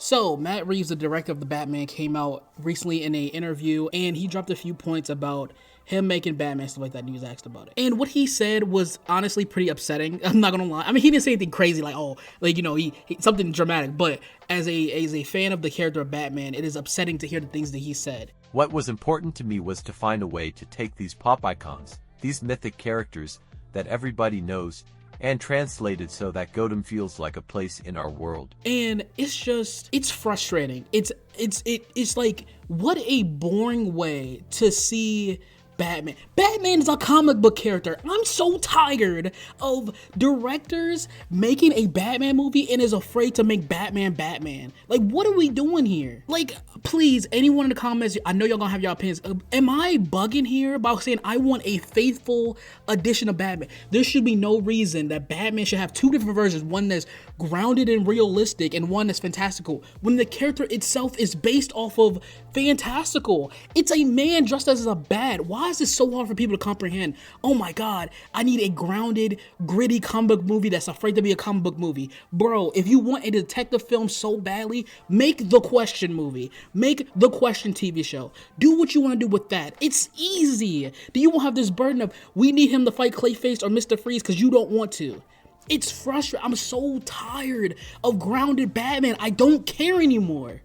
So, Matt Reeves, the director of the Batman, came out recently in an interview and he dropped a few points about him making Batman, stuff like that, and he was asked about it. And what he said was honestly pretty upsetting. I'm not gonna lie. I mean, he didn't say anything crazy like, oh, like, you know, he something dramatic, but as a fan of the character of Batman, it is upsetting to hear the things that he said. What was important to me was to find a way to take these pop icons, these mythic characters that everybody knows, and translate it so that Gotham feels like a place in our world. And it's frustrating. It's like, what a boring way to see Batman. Batman is a comic book character. I'm so tired of directors making a Batman movie and is afraid to make Batman Batman. Like, what are we doing here? Like, please, anyone in the comments, I know y'all gonna have your opinions. Am I bugging here about saying I want a faithful edition of Batman? There should be no reason that Batman should have two different versions, one that's grounded and realistic and one that's fantastical, when the character itself is based off of fantastical. It's a man dressed as a bat. Why is this so hard for people to comprehend? Oh my God, I need a grounded, gritty comic book movie that's afraid to be a comic book movie. Bro, if you want a detective film so badly, make The Question movie. Make The Question TV show. Do what you want to do with that. It's easy. Do you won't have this burden of, we need him to fight Clayface or Mr. Freeze because you don't want to. It's frustrating. I'm so tired of grounded Batman. I don't care anymore.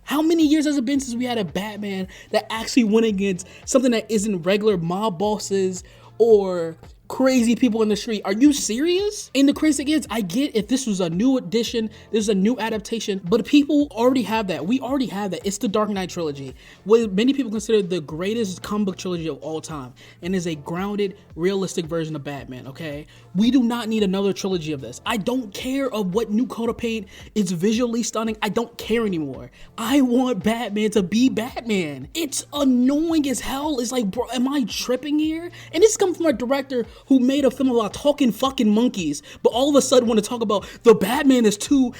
How many years has it been since we had a Batman that actually went against something that isn't regular mob bosses or crazy people in the street? Are you serious? And the crazy thing is, I get if this was a new edition, this is a new adaptation, but people already have that. We already have that. It's the Dark Knight trilogy, what many people consider the greatest comic book trilogy of all time, and is a grounded, realistic version of Batman, okay? We do not need another trilogy of this. I don't care of what new coat of paint is visually stunning. I don't care anymore. I want Batman to be Batman. It's annoying as hell. It's like, bro, am I tripping here? And this comes from a director who made a film about talking fucking monkeys, but all of a sudden want to talk about the Batman is too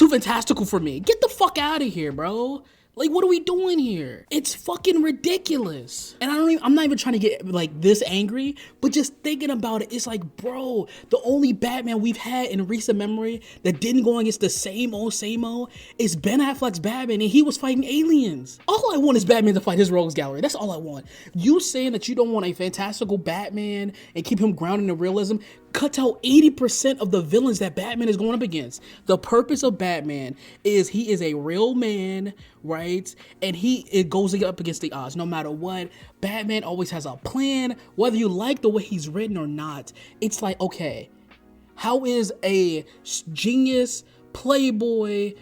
fantastical for me. Get the fuck out of here, bro. Like, what are we doing here? It's fucking ridiculous. And I'm not even trying to get like this angry, but just thinking about it, it's like, bro, the only Batman we've had in recent memory that didn't go against the same old is Ben Affleck's Batman, and he was fighting aliens. All I want is Batman to fight his rogues gallery. That's all I want. You saying that you don't want a fantastical Batman and keep him grounded in realism cuts out 80% of the villains that Batman is going up against. The purpose of Batman is he is a real man, right? And it goes up against the odds. No matter what, Batman always has a plan, whether you like the way he's written or not. It's like, okay, how is a genius, playboy,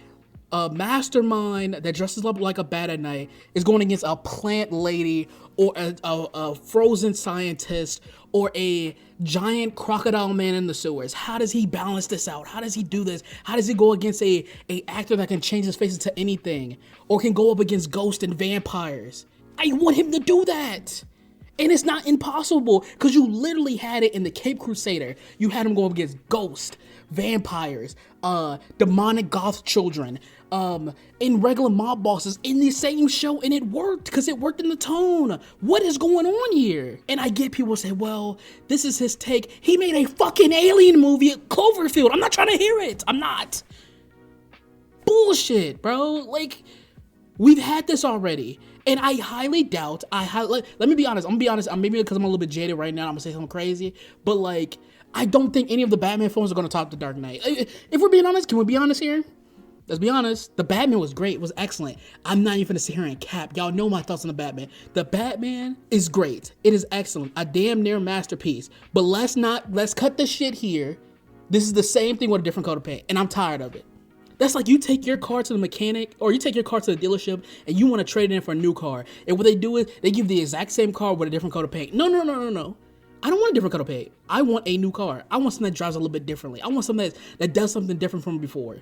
a mastermind that dresses up like a bat at night is going against a plant lady or a frozen scientist or a giant crocodile man in the sewers? How does he balance this out? How does he do this? How does he go against a actor that can change his face into anything or can go up against ghosts and vampires? I want him to do that. And it's not impossible because you literally had it in the Cape Crusader. You had him go up against ghosts, vampires, demonic goth children, and regular mob bosses in the same show, and it worked because it worked in the tone. What is going on here? And I get people say, well, this is his take. He made a fucking alien movie at Cloverfield. I'm not trying to hear it. I'm not. Bullshit, bro. Like, we've had this already. And I highly doubt, let me be honest, I'm gonna be honest, maybe because I'm a little bit jaded right now, I'm gonna say something crazy, but like, I don't think any of the Batman films are gonna top The Dark Knight. If we're being honest, can we be honest here? Let's be honest, the Batman was great, it was excellent. I'm not even gonna sit here and cap, y'all know my thoughts on the Batman. The Batman is great, it is excellent, a damn near masterpiece, but let's cut the shit here. This is the same thing with a different coat of paint, and I'm tired of it. That's like you take your car to the mechanic or you take your car to the dealership and you want to trade it in for a new car. And what they do is they give the exact same car with a different coat of paint. No. I don't want a different coat of paint. I want a new car. I want something that drives a little bit differently. I want something that does something different from before.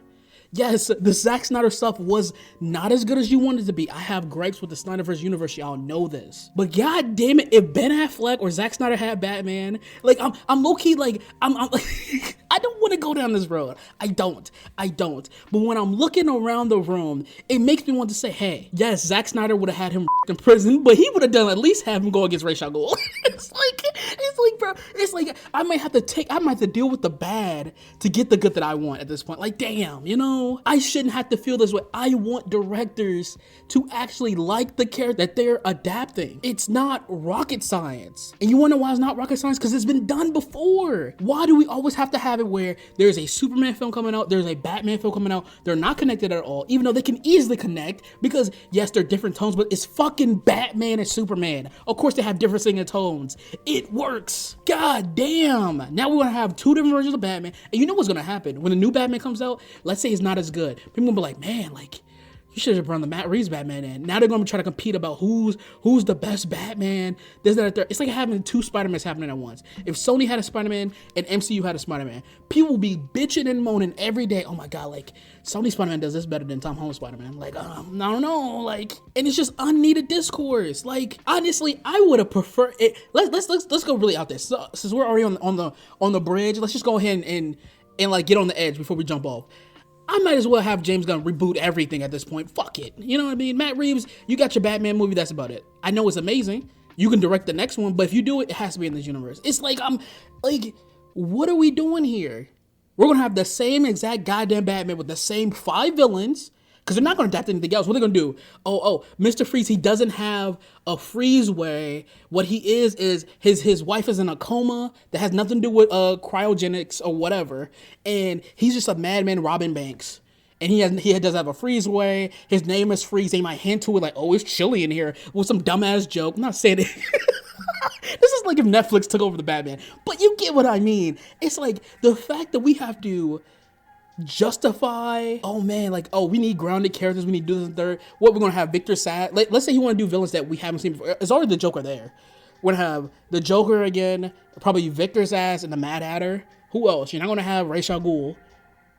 Yes, the Zack Snyder stuff was not as good as you wanted it to be. I have gripes with the Snyderverse universe, y'all know this. But god damn it, if Ben Affleck or Zack Snyder had Batman, like I'm low-key like, I'm like, I don't want to go down this road. I don't. But when I'm looking around the room, it makes me want to say, hey, yes, Zack Snyder would have had him in prison, but he would have done at least have him go against Ra's al Ghul. It's like, like, bro, it's like I might have to deal with the bad to get the good that I want at this point. Like, damn, you know, I shouldn't have to feel this way. I want directors to actually like the character that they're adapting. It's not rocket science. And you wanna know why it's not rocket science? Because it's been done before. Why do we always have to have it where there's a Superman film coming out, there's a Batman film coming out, they're not connected at all, even though they can easily connect because yes, they're different tones, but it's fucking Batman and Superman. Of course they have different singing tones. It works. God damn. Now we're gonna have two different versions of Batman. And you know what's gonna happen? When the new Batman comes out, let's say it's not as good. People gonna be like, man, like, you should have brought the Matt Reeves Batman in. Now they're gonna try to compete about who's the best Batman. This, that, that. It's like having two Spider-Mans happening at once. If Sony had a Spider-Man and MCU had a Spider-Man, people will be bitching and moaning every day. Oh my God, like Sony Spider-Man does this better than Tom Holland Spider-Man. Like, I don't know, like, and it's just unneeded discourse. Like, honestly, I would have preferred it. Let's go really out there. So, since we're already on the bridge, let's just go ahead and like get on the edge before we jump off. I might as well have James Gunn reboot everything at this point. Fuck it. You know what I mean? Matt Reeves, you got your Batman movie. That's about it. I know it's amazing. You can direct the next one, but if you do it, it has to be in this universe. It's like, what are we doing here? We're going to have the same exact goddamn Batman with the same 5 villains. Because they're not going to adapt anything else. What are they going to do? Oh, Mr. Freeze, he doesn't have a freeze way. What he is his wife is in a coma that has nothing to do with cryogenics or whatever. And he's just a madman robbing banks. And he does have a freeze way. His name is Freeze. They might hint to it like, oh, it's chilly in here with some dumbass joke. I'm not saying it. This is like if Netflix took over the Batman. But you get what I mean. It's like the fact that we have to justify, oh man, like, oh, we need grounded characters, we need to do this and third. What, we're gonna have Victor Sad, let's say you want to do villains that we haven't seen before. It's already the Joker there. We're gonna have the Joker again, probably Victor's ass and the Mad Hatter. Who else? You're not gonna have Ra's al Ghul.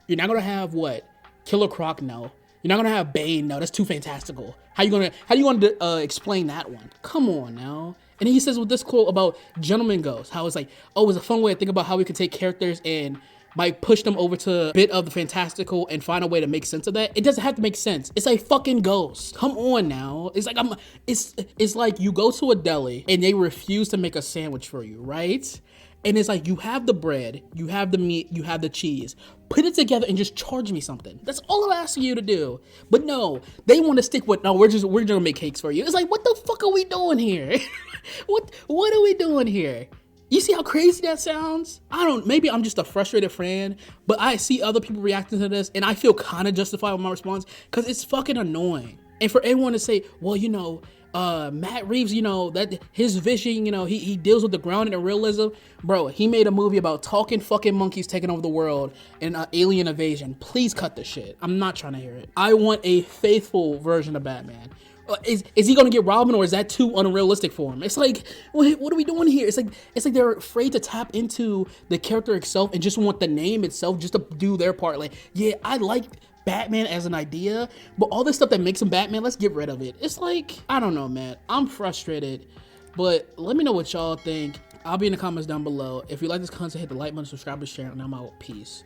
You're not gonna have what? Killer Croc? No. You're not gonna have Bane? No, that's too fantastical. How you gonna explain that one? Come on now. And he says with this quote about Gentleman Ghost, how it's like, oh, it's a fun way to think about how we can take characters and might push them over to a bit of the fantastical and find a way to make sense of that. It doesn't have to make sense. It's a fucking ghost. Come on now. It's like it's like you go to a deli and they refuse to make a sandwich for you, right? And it's like, you have the bread, you have the meat, you have the cheese. Put it together and just charge me something. That's all I'm asking you to do. But no, they want to stick with, no, we're just gonna make cakes for you. It's like, what the fuck are we doing here? What are we doing here? You see how crazy that sounds? Maybe I'm just a frustrated fan, but I see other people reacting to this and I feel kind of justified with my response because it's fucking annoying. And for everyone to say, well, you know, Matt Reeves, you know, that his vision, you know, he deals with the grounding and realism. Bro, he made a movie about talking fucking monkeys taking over the world and alien invasion. Please cut the shit. I'm not trying to hear it. I want a faithful version of Batman. Is he gonna get Robin, or is that too unrealistic for him? It's like, what are we doing here? It's like they're afraid to tap into the character itself and just want the name itself just to do their part. Like, yeah, I like Batman as an idea, but all this stuff that makes him Batman, let's get rid of it. It's like, I don't know, man. I'm frustrated, but let me know what y'all think. I'll be in the comments down below. If you like this content, hit the like button, subscribe, and share, and I'm out. Peace.